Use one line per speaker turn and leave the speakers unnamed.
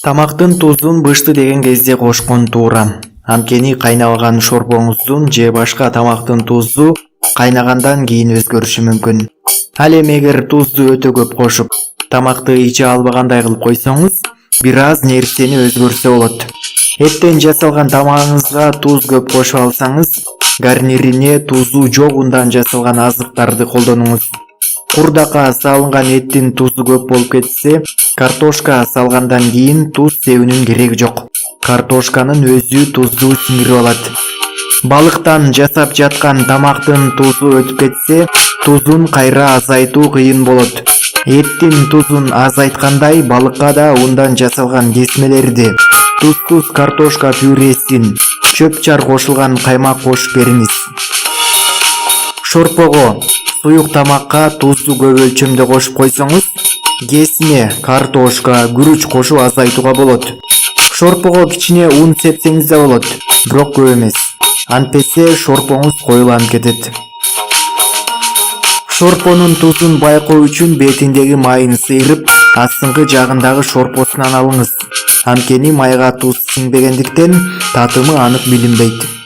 Тамактын тузун бышты деген кезде кошкон туура. Анткени кайнабаган шорпоңуздун же башка тамактын тузу кайнагандан кийин өзгөрүшү мүмкүн. Ал эми эгер тузду өтө көп кошуп, тамакты иче албагандай кылып койсоңуз, бир аз нерсени өзгөрсө болот. Эттен жасалган тамагыңызга туз көп кошуп алсаңыз, гарнирине тузу жок ундан жасалган азыктарды колдонуңуз. Курдакка салынган эттин тузу көп болуп кетсе, картошка салгандан кийин туз себүүнүн кереги жок. Картошканын өзү тузду сиңирип алат. Балыктан жасап жаткан тамактын тузу өтүп кетсе, тузун кайра азайтуу кыйын болот. Эттин тузун азайткандай, балыкка да ундан жасалган кесмелерди, тузсуз картошка пюресин, чөп-чар кошулган каймак кошуп бериңиз. Шорпого, суюк тамакка тузду көп өлчөмдө кошуп койсоңуз, кесме, картошка, күрүч кошуп азайтууга болот. Шорпого кичине ун сепсеңиз да болот, бирок көп эмес. Антпесе шорпоңуз коюланып кетет. Шорпонун тузун байкоо үчүн бетиндеги майын сыйрып, астыңкы жагындагы шорпосунан алыңыз. Анткени майга туз сиңбегендиктен татымы анык билинбейт.